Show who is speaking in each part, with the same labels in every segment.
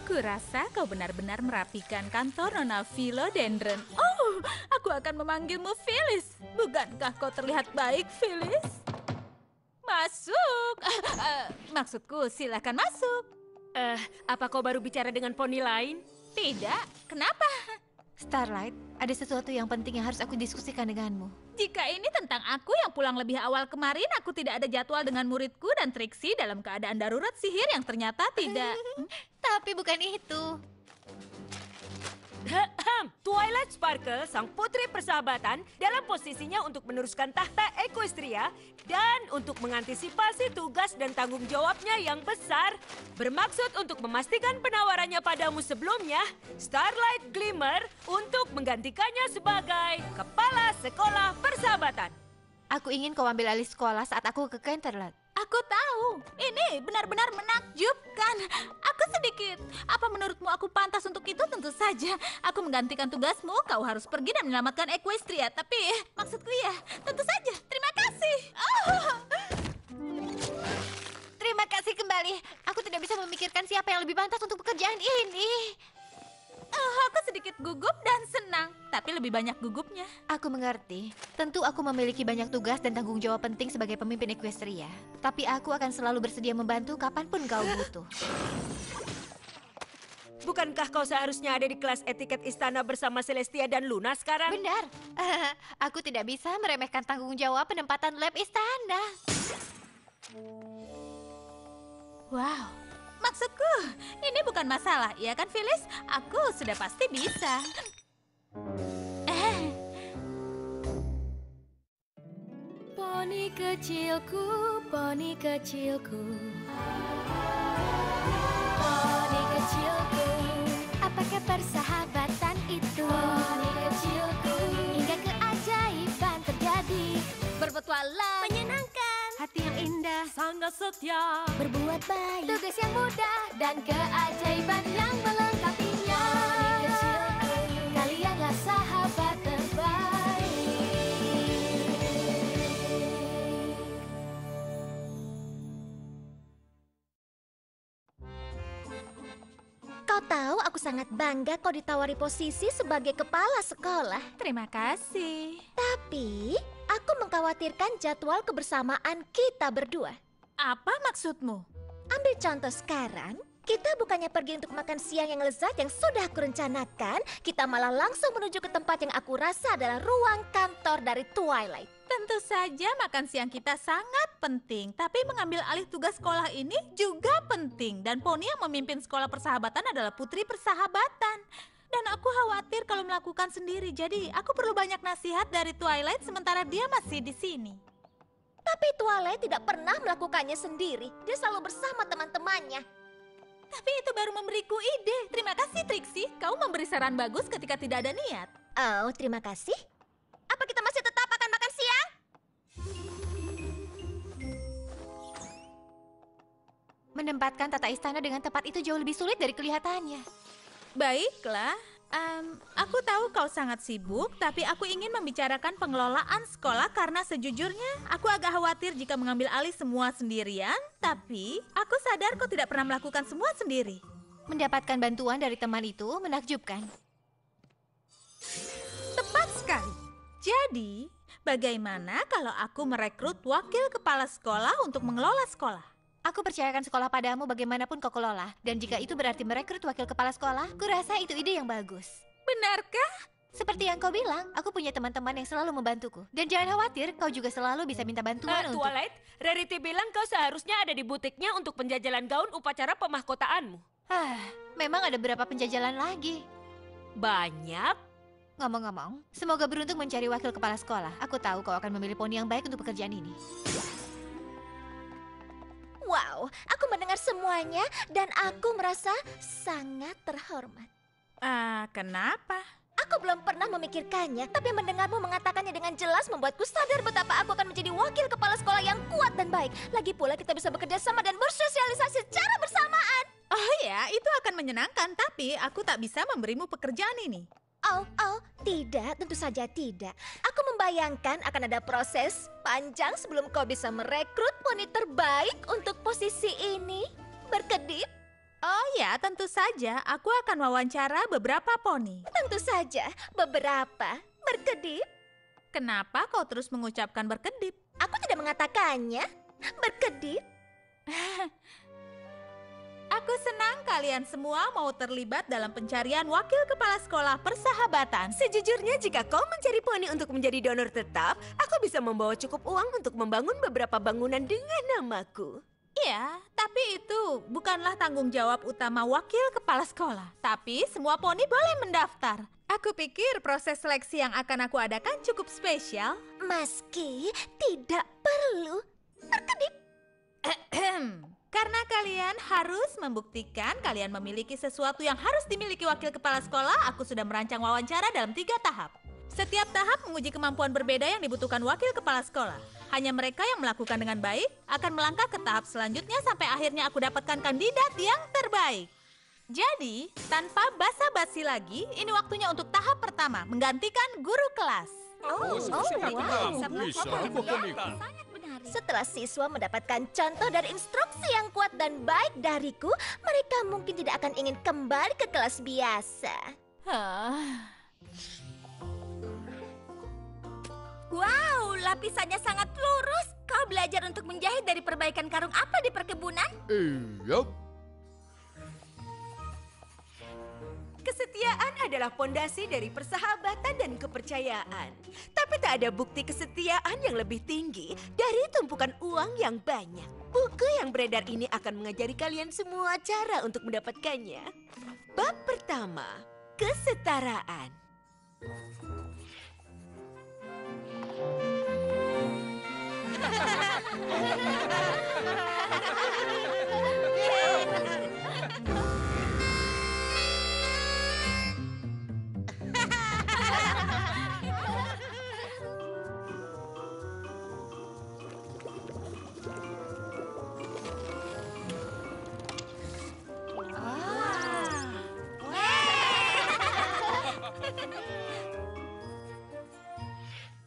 Speaker 1: Kurasa kau benar-benar merapikan kantor Nona Philodendron. Oh, aku akan memanggilmu Phyllis. Bukankah kau terlihat baik, Phyllis? Masuk. Maksudku, silakan masuk.
Speaker 2: Apa kau baru bicara dengan poni lain?
Speaker 1: Tidak, kenapa?
Speaker 3: Starlight, ada sesuatu yang penting yang harus aku diskusikan denganmu.
Speaker 1: Jika ini tentang aku yang pulang lebih awal kemarin, aku tidak ada jadwal dengan muridku dan Trixie dalam keadaan darurat sihir yang ternyata tidak.
Speaker 3: Tapi bukan itu.
Speaker 2: Twilight Sparkle, sang putri persahabatan, dalam posisinya untuk meneruskan tahta Equestria dan untuk mengantisipasi tugas dan tanggung jawabnya yang besar, bermaksud untuk memastikan penawarannya padamu sebelumnya, Starlight Glimmer, untuk menggantikannya sebagai kepala sekolah persahabatan.
Speaker 3: Aku ingin kau ambil alih sekolah saat aku ke Canterlot.
Speaker 1: Aku tahu, ini benar-benar menakjubkan. Aku sedikit. Apa menurutmu aku pantas untuk itu? Tentu saja. Aku menggantikan tugasmu, kau harus pergi dan menyelamatkan Equestria. Tapi, maksudku ya, tentu saja. Terima kasih.
Speaker 3: Terima kasih kembali. Aku tidak bisa memikirkan siapa yang lebih pantas untuk pekerjaan ini.
Speaker 1: Aku sedikit gugup dan senang, tapi lebih banyak gugupnya.
Speaker 3: Aku mengerti. Tentu aku memiliki banyak tugas dan tanggung jawab penting sebagai pemimpin Equestria. Tapi aku akan selalu bersedia membantu kapanpun kau butuh.
Speaker 2: Bukankah kau seharusnya ada di kelas etiket istana bersama Celestia dan Luna sekarang?
Speaker 3: Benar. Aku tidak bisa meremehkan tanggung jawab penempatan lab istana.
Speaker 1: Wow. Maksudku, ini bukan masalah, ya kan Phyllis? Aku sudah pasti bisa.
Speaker 4: Poni kecilku, poni kecilku. Poni kecilku, apakah persahabatan itu? Poni kecilku, hingga keajaiban terjadi. Berpetualang, menyenangkan, hati yang indah,
Speaker 2: Sangat setia.
Speaker 4: berbuat baik, tugas yang mudah, dan keajaiban yang melengkapinya. Poni kecilku, kalianlah sahabat terbaik.
Speaker 5: Kau tahu aku sangat bangga kau ditawari posisi sebagai kepala sekolah.
Speaker 1: Terima kasih.
Speaker 5: Tapi, aku mengkhawatirkan jadwal kebersamaan kita berdua.
Speaker 1: Apa maksudmu?
Speaker 5: Ambil contoh sekarang, kita bukannya pergi untuk makan siang yang lezat yang sudah aku rencanakan, kita malah langsung menuju ke tempat yang aku rasa adalah ruang kantor dari Twilight.
Speaker 1: Tentu saja makan siang kita sangat penting, tapi mengambil alih tugas sekolah ini juga penting. Dan Poni yang memimpin sekolah persahabatan adalah putri persahabatan. Dan aku khawatir kalau melakukan sendiri, jadi aku perlu banyak nasihat dari Twilight sementara dia masih di sini.
Speaker 5: Tapi Twilight tidak pernah melakukannya sendiri, dia selalu bersama teman-temannya.
Speaker 1: Tapi itu baru memberiku ide. Terima kasih Trixie, kau memberi saran bagus ketika tidak ada niat.
Speaker 5: Oh, terima kasih. Apa kita masih tetap akan makan siang?
Speaker 3: Menempatkan tata istana dengan tepat itu jauh lebih sulit dari kelihatannya.
Speaker 1: Baiklah, aku tahu kau sangat sibuk, tapi aku ingin membicarakan pengelolaan sekolah karena sejujurnya aku agak khawatir jika mengambil alih semua sendirian, tapi aku sadar kau tidak pernah melakukan semua sendiri.
Speaker 3: Mendapatkan bantuan dari teman itu menakjubkan.
Speaker 1: Tepat sekali. Jadi, bagaimana kalau aku merekrut wakil kepala sekolah untuk mengelola sekolah?
Speaker 3: Aku percayakan sekolah padamu bagaimanapun kau kelola. Dan jika itu berarti merekrut wakil kepala sekolah, kurasa itu ide yang bagus.
Speaker 1: Benarkah?
Speaker 3: Seperti yang kau bilang, aku punya teman-teman yang selalu membantuku. Dan jangan khawatir, kau juga selalu bisa minta bantuan untuk...
Speaker 2: Twilight, Rarity bilang kau seharusnya ada di butiknya untuk penjajalan gaun upacara pemahkotaanmu.
Speaker 3: Memang ada berapa penjajalan lagi.
Speaker 2: Banyak?
Speaker 3: Ngomong-ngomong, semoga beruntung mencari wakil kepala sekolah. Aku tahu kau akan memilih Poni yang baik untuk pekerjaan ini.
Speaker 5: Wow, aku mendengar semuanya dan aku merasa sangat terhormat.
Speaker 1: Kenapa?
Speaker 5: Aku belum pernah memikirkannya, tapi mendengarmu mengatakannya dengan jelas membuatku sadar betapa aku akan menjadi wakil kepala sekolah yang kuat dan baik. Lagi pula kita bisa bekerja sama dan bersosialisasi secara bersamaan.
Speaker 1: Oh ya, itu akan menyenangkan, tapi aku tak bisa memberimu pekerjaan ini.
Speaker 5: Oh, tidak, tentu saja tidak. Aku membayangkan akan ada proses panjang sebelum kau bisa merekrut poni terbaik untuk posisi ini. Berkedip?
Speaker 1: Oh ya, tentu saja aku akan wawancara beberapa poni.
Speaker 5: Tentu saja, beberapa. Berkedip.
Speaker 1: Kenapa kau terus mengucapkan berkedip?
Speaker 5: Aku tidak mengatakannya. Berkedip.
Speaker 1: Aku senang kalian semua mau terlibat dalam pencarian wakil kepala sekolah persahabatan.
Speaker 2: Sejujurnya jika kau mencari poni untuk menjadi donor tetap, aku bisa membawa cukup uang untuk membangun beberapa bangunan dengan namaku.
Speaker 1: Iya, tapi itu bukanlah tanggung jawab utama wakil kepala sekolah. Tapi semua poni boleh mendaftar. Aku pikir proses seleksi yang akan aku adakan cukup spesial.
Speaker 5: Meski tidak perlu. Berkedip.
Speaker 1: Karena kalian harus membuktikan kalian memiliki sesuatu yang harus dimiliki wakil kepala sekolah, aku sudah merancang wawancara dalam 3 tahap. Setiap tahap menguji kemampuan berbeda yang dibutuhkan wakil kepala sekolah. Hanya mereka yang melakukan dengan baik akan melangkah ke tahap selanjutnya sampai akhirnya aku dapatkan kandidat yang terbaik. Jadi, tanpa basa-basi lagi, ini waktunya untuk tahap pertama, menggantikan guru kelas.
Speaker 5: Setelah siswa mendapatkan contoh dari instruksi yang kuat dan baik dariku, mereka mungkin tidak akan ingin kembali ke kelas biasa.
Speaker 6: Wow, lapisannya sangat lurus. Kau belajar untuk menjahit dari perbaikan karung apa di perkebunan?
Speaker 7: Iya.
Speaker 2: Kesetiaan adalah pondasi dari persahabatan dan kepercayaan. Tapi tak ada bukti kesetiaan yang lebih tinggi dari tumpukan uang yang banyak. Buku yang beredar ini akan mengajari kalian semua cara untuk mendapatkannya. Bab pertama, kesetaraan.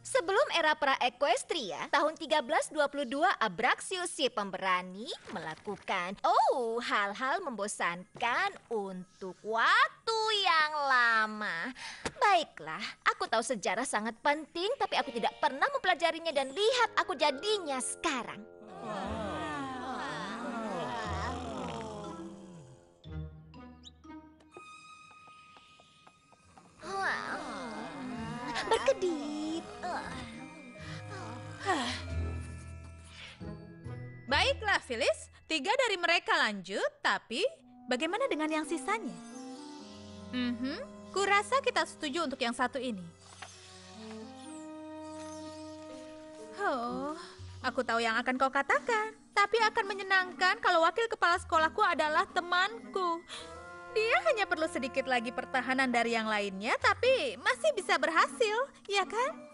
Speaker 5: Sebelum era pra-equestria, tahun 1322 Abraxius si pemberani melakukan hal-hal membosankan untuk waktu yang lama. Baiklah, aku tahu sejarah sangat penting, tapi aku tidak pernah mempelajarinya dan lihat aku jadinya sekarang. Berkedip.
Speaker 1: Baiklah, Phyllis. 3 dari mereka lanjut, tapi bagaimana dengan yang sisanya? Kurasa kita setuju untuk yang satu ini. Oh, aku tahu yang akan kau katakan. Tapi akan menyenangkan kalau wakil kepala sekolahku adalah temanku. Dia hanya perlu sedikit lagi pertahanan dari yang lainnya, tapi masih bisa berhasil, ya kan?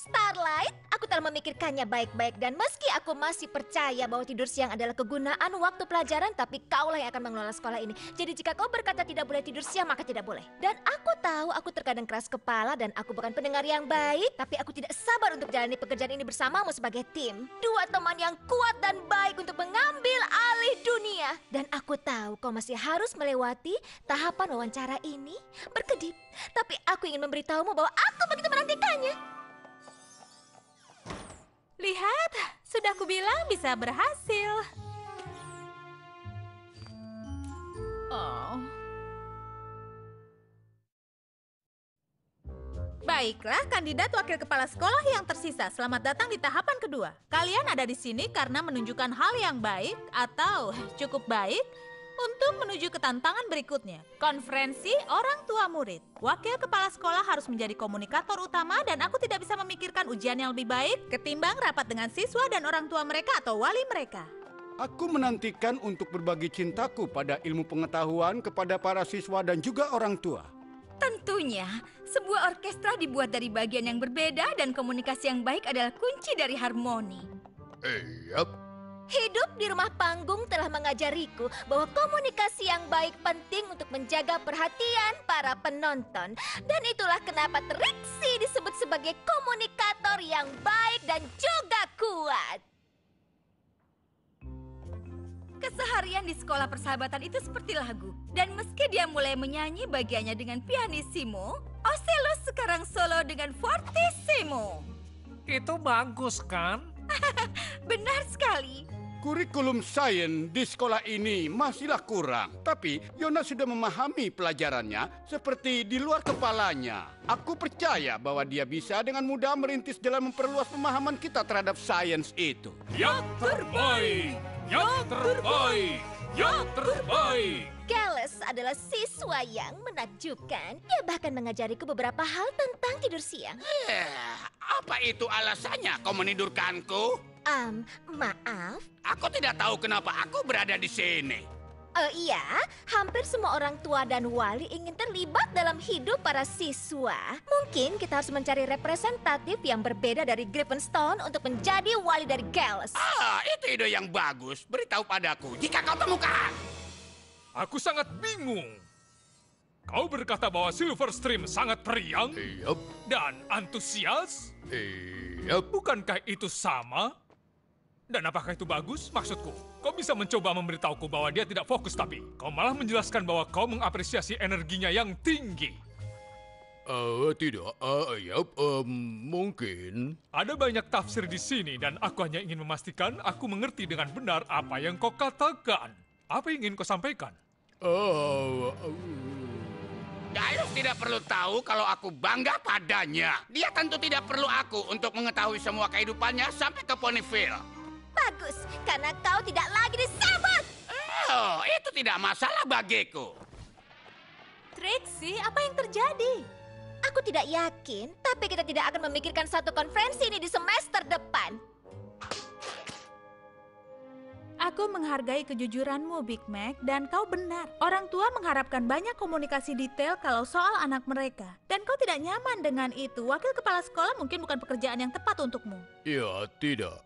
Speaker 5: Starlight, aku telah memikirkannya baik-baik dan meski aku masih percaya bahwa tidur siang adalah kegunaan waktu pelajaran, tapi kaulah yang akan mengelola sekolah ini. Jadi jika kau berkata tidak boleh tidur siang, maka tidak boleh. Dan aku tahu aku terkadang keras kepala dan aku bukan pendengar yang baik, tapi aku tidak sabar untuk jalani pekerjaan ini bersamamu sebagai tim. 2 teman yang kuat dan baik untuk mengambil alih dunia. Dan aku tahu kau masih harus melewati tahapan wawancara ini. Berkedip, tapi aku ingin memberitahumu bahwa aku begitu menantikannya.
Speaker 1: Lihat, sudah kubilang bisa berhasil. Oh. Baiklah, kandidat wakil kepala sekolah yang tersisa. Selamat datang di tahapan kedua. Kalian ada di sini karena menunjukkan hal yang baik atau cukup baik untuk menuju ke tantangan berikutnya. Konferensi orang tua murid. Wakil kepala sekolah harus menjadi komunikator utama dan aku tidak bisa memikirkan ujian yang lebih baik ketimbang rapat dengan siswa dan orang tua mereka atau wali mereka.
Speaker 7: Aku menantikan untuk berbagi cintaku pada ilmu pengetahuan kepada para siswa dan juga orang tua.
Speaker 6: Tentunya, sebuah orkestra dibuat dari bagian yang berbeda dan komunikasi yang baik adalah kunci dari harmoni.
Speaker 7: Iya.
Speaker 5: Hidup di rumah panggung telah mengajariku bahwa komunikasi yang baik penting untuk menjaga perhatian para penonton. Dan itulah kenapa Trixie disebut sebagai komunikator yang baik dan juga kuat.
Speaker 6: Keseharian di sekolah persahabatan itu seperti lagu. Dan meski dia mulai menyanyi bagiannya dengan pianissimo, Ocelot sekarang solo dengan fortissimo.
Speaker 8: Itu bagus kan?
Speaker 6: Benar sekali.
Speaker 7: Kurikulum sains di sekolah ini masihlah kurang. Tapi Yona sudah memahami pelajarannya seperti di luar kepalanya. Aku percaya bahwa dia bisa dengan mudah merintis jalan memperluas pemahaman kita terhadap sains itu.
Speaker 8: Yang terbaik! Yang terbaik! Yang terbaik!
Speaker 5: Gales adalah siswa yang menakjubkan. Dia bahkan mengajariku beberapa hal tentang tidur siang.
Speaker 7: Apa itu alasannya kau menidurkanku?
Speaker 5: Maaf.
Speaker 7: Aku tidak tahu kenapa aku berada di sini.
Speaker 5: Iya, hampir semua orang tua dan wali ingin terlibat dalam hidup para siswa. Mungkin kita harus mencari representatif yang berbeda dari Gryffindor untuk menjadi wali dari Gales.
Speaker 7: Itu ide yang bagus. Beritahu padaku jika kau temukan.
Speaker 8: Aku sangat bingung. Kau berkata bahwa Silverstream sangat periang dan antusias? Bukankah itu sama? Dan apakah itu bagus? Maksudku, kau bisa mencoba memberitahuku bahwa dia tidak fokus, tapi kau malah menjelaskan bahwa kau mengapresiasi energinya yang tinggi.
Speaker 9: Tidak, mungkin.
Speaker 8: Ada banyak tafsir di sini dan aku hanya ingin memastikan aku mengerti dengan benar apa yang kau katakan. Apa yang ingin kau sampaikan?
Speaker 7: Giles tidak perlu tahu kalau aku bangga padanya. Dia tentu tidak perlu aku untuk mengetahui semua kehidupannya sampai ke Ponyville.
Speaker 5: Bagus, karena kau tidak lagi disebut.
Speaker 7: Itu tidak masalah bagiku.
Speaker 1: Trixie, apa yang terjadi?
Speaker 5: Aku tidak yakin, tapi kita tidak akan memikirkan satu konferensi ini di semester depan.
Speaker 1: Aku menghargai kejujuranmu, Big Mac, dan kau benar. Orang tua mengharapkan banyak komunikasi detail kalau soal anak mereka. Dan kau tidak nyaman dengan itu. Wakil kepala sekolah mungkin bukan pekerjaan yang tepat untukmu.
Speaker 9: Ya, tidak.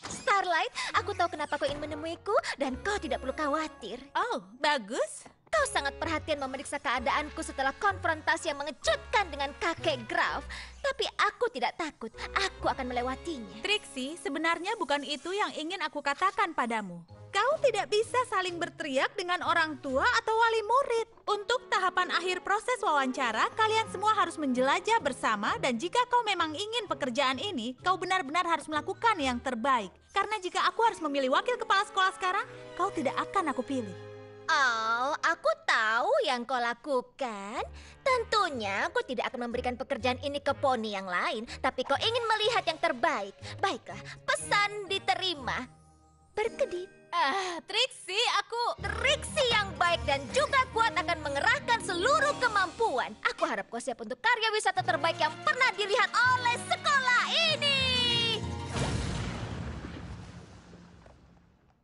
Speaker 5: Starlight, aku tahu kenapa kau ingin menemuiku dan kau tidak perlu khawatir.
Speaker 1: Oh, bagus.
Speaker 5: Kau sangat perhatian memeriksa keadaanku setelah konfrontasi yang mengejutkan dengan kakek Graf. Tapi aku tidak takut, aku akan melewatinya.
Speaker 1: Trixie, sebenarnya bukan itu yang ingin aku katakan padamu. Kau tidak bisa saling berteriak dengan orang tua atau wali murid. Untuk tahapan akhir proses wawancara, kalian semua harus menjelajah bersama dan jika kau memang ingin pekerjaan ini, kau benar-benar harus melakukan yang terbaik. Karena jika aku harus memilih wakil kepala sekolah sekarang, kau tidak akan aku pilih.
Speaker 5: Oh, aku tahu yang kau lakukan. Tentunya aku tidak akan memberikan pekerjaan ini ke poni yang lain, tapi kau ingin melihat yang terbaik. Baiklah, pesan diterima. Berkedip.
Speaker 1: Trixie,
Speaker 5: Trixie yang baik dan juga kuat akan mengerahkan seluruh kemampuan. Aku harap kau siap untuk karya wisata terbaik yang pernah dilihat oleh sekolah ini.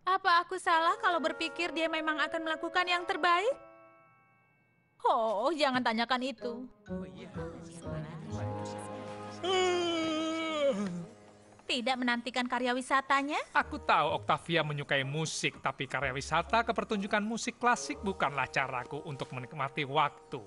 Speaker 1: Apa aku salah kalau berpikir dia memang akan melakukan yang terbaik? Oh, jangan tanyakan itu. Tidak menantikan karya wisatanya?
Speaker 8: Aku tahu Octavia menyukai musik, tapi karya wisata ke pertunjukan musik klasik bukanlah caraku untuk menikmati waktu.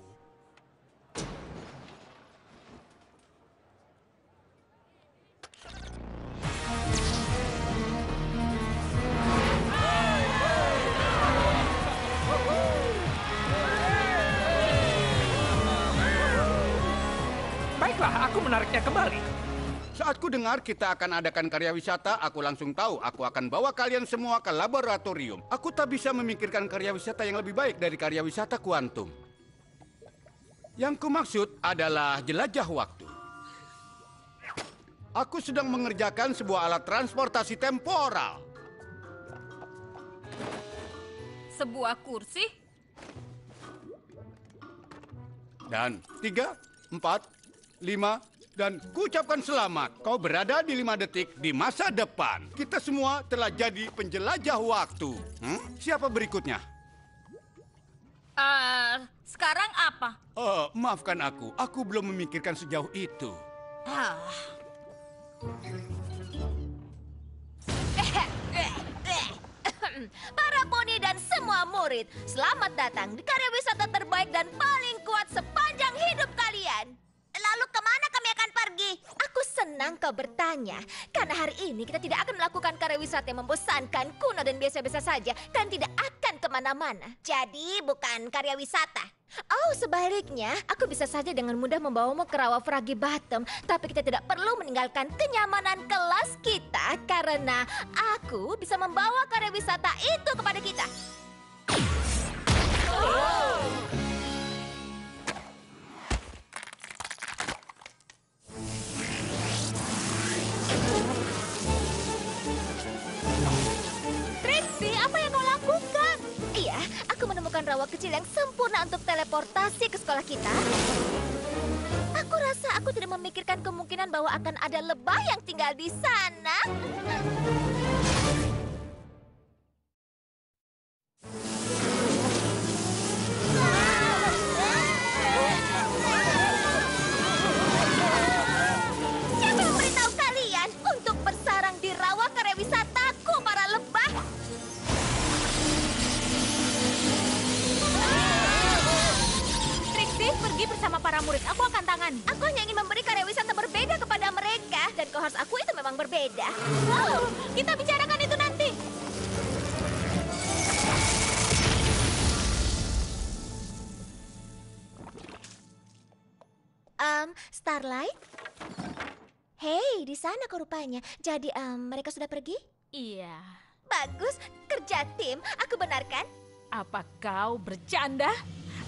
Speaker 8: Baiklah, aku menariknya kembali.
Speaker 7: Saat ku dengar kita akan adakan karya wisata, aku langsung tahu aku akan bawa kalian semua ke laboratorium. Aku tak bisa memikirkan karya wisata yang lebih baik dari karya wisata kuantum. Yang ku maksud adalah jelajah waktu. Aku sedang mengerjakan sebuah alat transportasi temporal.
Speaker 6: Sebuah kursi?
Speaker 7: Dan 3, 4, 5... Dan kuucapkan selamat, kau berada di 5 detik di masa depan. Kita semua telah jadi penjelajah waktu. Siapa berikutnya?
Speaker 6: Sekarang apa?
Speaker 7: Maafkan aku belum memikirkan sejauh itu.
Speaker 5: Para poni dan semua murid, selamat datang di karya wisata terbaik dan paling kuat sepanjang hidup kalian. Lalu kemana kami akan pergi? Aku senang senang kau bertanya. Karena hari ini kita tidak akan melakukan karya wisata yang membosankan, kuno dan biasa-biasa saja. Dan tidak akan kemana-mana. Jadi bukan karya wisata. Oh, sebaliknya, aku bisa saja dengan mudah membawamu ke rawa Fragi Bottom. Tapi kita tidak perlu meninggalkan kenyamanan kelas kita. Karena aku bisa membawa karya wisata itu kepada kita.
Speaker 1: Trixie, apa yang kau lakukan?
Speaker 5: Iya, aku menemukan rawa kecil yang sempurna untuk teleportasi ke sekolah kita. Aku rasa aku tidak memikirkan kemungkinan bahwa akan ada lebah yang tinggal di sana. Siapa yang memberitahu kalian untuk bersarang di rawa karya wisataku, para lebah?
Speaker 1: Trixie, pergi bersama para murid. Aku akan tangani.
Speaker 5: Aku hanya ingin memberi karya wisata berbeda kepada mereka. Dan kau harus akui itu memang berbeda.
Speaker 1: Oh, kita bicarakan itu nanti.
Speaker 5: Starlight? Hei, di sana kau rupanya. Jadi, mereka sudah pergi?
Speaker 1: Iya.
Speaker 5: Bagus, kerja tim. Aku benar kan?
Speaker 1: Apa kau bercanda?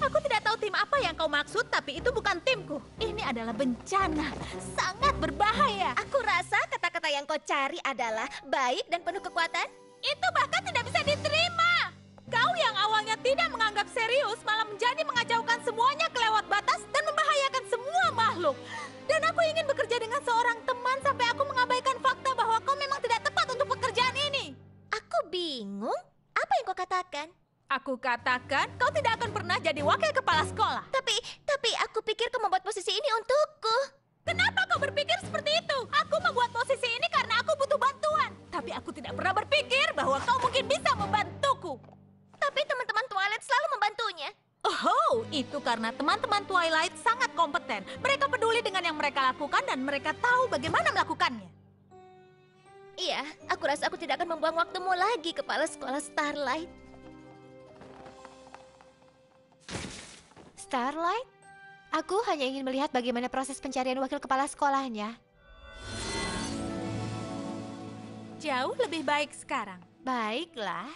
Speaker 1: Aku tidak tahu tim apa yang kau maksud, tapi itu bukan timku. Ini adalah bencana. Sangat berbahaya.
Speaker 5: Aku rasa kata-kata yang kau cari adalah baik dan penuh kekuatan.
Speaker 1: Itu bahkan tidak bisa diterima. Kau yang awalnya tidak menganggap serius malah menjadi mengacaukan semuanya kelewat batas dan membahayakan semua makhluk. Dan aku ingin bekerja dengan seorang teman sampai aku mengabaikan fakta bahwa kau memang tidak tepat untuk pekerjaan ini.
Speaker 5: Aku bingung. Apa yang kau katakan?
Speaker 1: Aku katakan kau tidak akan pernah jadi wakil kepala sekolah.
Speaker 5: Tapi aku pikir kau membuat posisi ini untukku.
Speaker 1: Kenapa kau berpikir seperti itu? Aku membuat posisi ini karena aku butuh bantuan. Tapi aku tidak pernah berpikir bahwa kau mungkin bisa membantuku.
Speaker 5: Tapi teman-teman Twilight selalu membantunya.
Speaker 1: Oh, itu karena teman-teman Twilight sangat kompeten. Mereka peduli dengan yang mereka lakukan dan mereka tahu bagaimana melakukannya.
Speaker 5: Iya, aku rasa aku tidak akan membuang waktumu lagi, kepala sekolah Starlight.
Speaker 3: Starlight? Aku hanya ingin melihat bagaimana proses pencarian wakil kepala sekolahnya.
Speaker 1: Jauh lebih baik sekarang.
Speaker 3: Baiklah.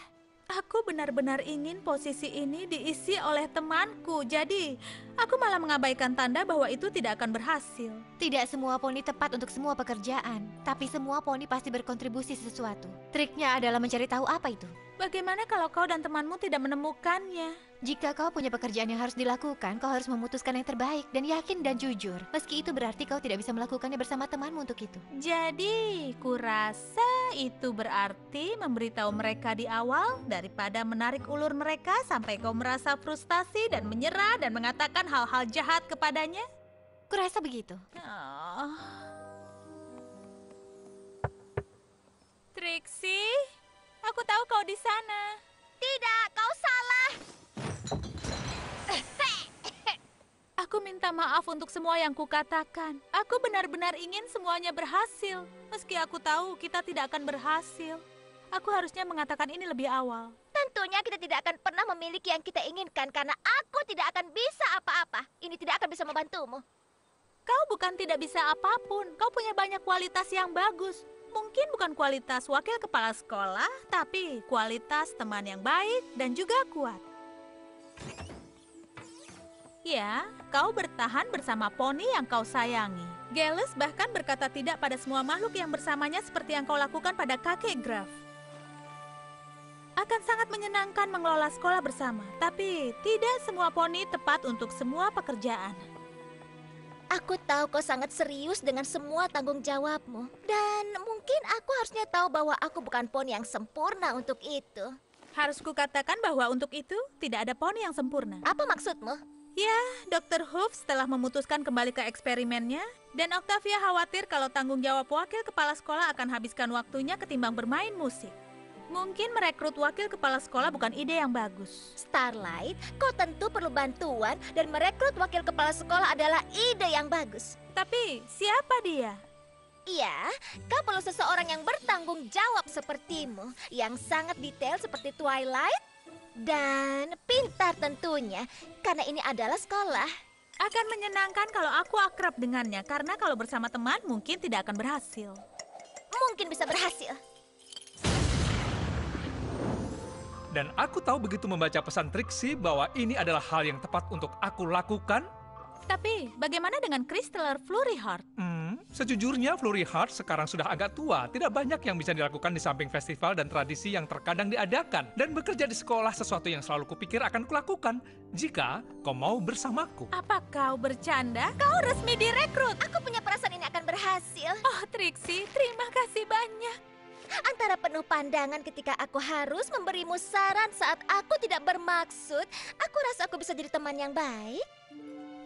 Speaker 1: Aku benar-benar ingin posisi ini diisi oleh temanku. Jadi, aku malah mengabaikan tanda bahwa itu tidak akan berhasil.
Speaker 3: Tidak semua poni tepat untuk semua pekerjaan, tapi semua poni pasti berkontribusi sesuatu. Triknya adalah mencari tahu apa itu.
Speaker 1: Bagaimana kalau kau dan temanmu tidak menemukannya?
Speaker 3: Jika kau punya pekerjaan yang harus dilakukan, kau harus memutuskan yang terbaik dan yakin dan jujur. Meski itu berarti kau tidak bisa melakukannya bersama temanmu untuk itu.
Speaker 1: Jadi, kurasa itu berarti memberitahu mereka di awal daripada menarik ulur mereka sampai kau merasa frustasi dan menyerah dan mengatakan hal-hal jahat kepadanya?
Speaker 3: Kurasa begitu.
Speaker 1: Oh. Trixie, aku tahu kau di sana.
Speaker 5: Tidak, kau salah.
Speaker 1: Aku minta maaf untuk semua yang kukatakan. Aku benar-benar ingin semuanya berhasil. Meski aku tahu kita tidak akan berhasil. Aku harusnya mengatakan ini lebih awal.
Speaker 5: Tentunya kita tidak akan pernah memiliki yang kita inginkan karena aku tidak akan bisa apa-apa. Ini tidak akan bisa membantumu.
Speaker 1: Kau bukan tidak bisa apapun. Kau punya banyak kualitas yang bagus. Mungkin bukan kualitas wakil kepala sekolah, tapi kualitas teman yang baik dan juga kuat. Ya, kau bertahan bersama poni yang kau sayangi. Gales bahkan berkata tidak pada semua makhluk yang bersamanya seperti yang kau lakukan pada kakek Graf. Akan sangat menyenangkan mengelola sekolah bersama, tapi tidak semua poni tepat untuk semua pekerjaan.
Speaker 5: Aku tahu kau sangat serius dengan semua tanggung jawabmu. Dan mungkin aku harusnya tahu bahwa aku bukan poni yang sempurna untuk itu.
Speaker 1: Harus kukatakan bahwa untuk itu tidak ada poni yang sempurna.
Speaker 5: Apa maksudmu?
Speaker 1: Ya, Dr. Hoof setelah memutuskan kembali ke eksperimennya, dan Octavia khawatir kalau tanggung jawab wakil kepala sekolah akan habiskan waktunya ketimbang bermain musik. Mungkin merekrut wakil kepala sekolah bukan ide yang bagus.
Speaker 5: Starlight, kau tentu perlu bantuan dan merekrut wakil kepala sekolah adalah ide yang bagus.
Speaker 1: Tapi siapa dia?
Speaker 5: Ya, kau perlu seseorang yang bertanggung jawab sepertimu, yang sangat detail seperti Twilight, dan pintar tentunya, karena ini adalah sekolah.
Speaker 1: Akan menyenangkan kalau aku akrab dengannya, karena kalau bersama teman mungkin tidak akan berhasil.
Speaker 5: Mungkin bisa berhasil.
Speaker 8: Dan aku tahu begitu membaca pesan Trixie bahwa ini adalah hal yang tepat untuk aku lakukan.
Speaker 1: Tapi, bagaimana dengan Crystal Flurry Heart?
Speaker 8: Sejujurnya Flurry Heart sekarang sudah agak tua. Tidak banyak yang bisa dilakukan di samping festival dan tradisi yang terkadang diadakan. Dan bekerja di sekolah sesuatu yang selalu kupikir akan kulakukan jika kau mau bersamaku.
Speaker 1: Apa kau bercanda? Kau resmi direkrut.
Speaker 5: Aku punya perasaan ini akan berhasil.
Speaker 1: Oh, Trixie, terima kasih banyak.
Speaker 5: Antara penuh pandangan ketika aku harus memberimu saran saat aku tidak bermaksud, aku rasa aku bisa jadi teman yang baik.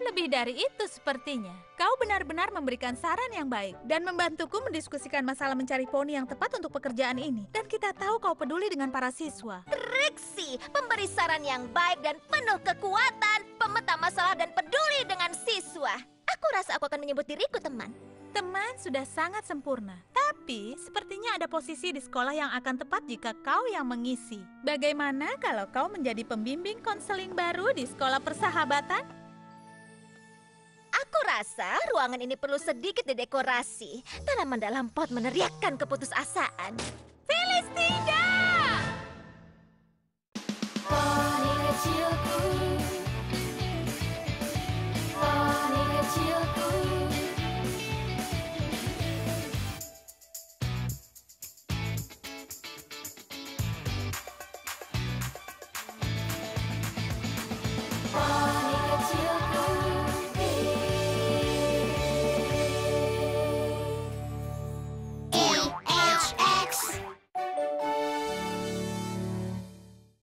Speaker 1: Lebih dari itu sepertinya. Kau benar-benar memberikan saran yang baik dan membantuku mendiskusikan masalah mencari poni yang tepat untuk pekerjaan ini. Dan kita tahu kau peduli dengan para siswa.
Speaker 5: Trixie, pemberi saran yang baik dan penuh kekuatan, pemeta masalah dan peduli dengan siswa. Aku rasa aku akan menyebut diriku teman.
Speaker 1: Teman sudah sangat sempurna. Tapi, sepertinya ada posisi di sekolah yang akan tepat jika kau yang mengisi. Bagaimana kalau kau menjadi pembimbing konseling baru di sekolah persahabatan?
Speaker 5: Aku rasa ruangan ini perlu sedikit didekorasi. Tanaman dalam pot meneriakkan keputusasaan.
Speaker 1: Phyllis, tidak!
Speaker 4: Poni kecilku, poni kecilku.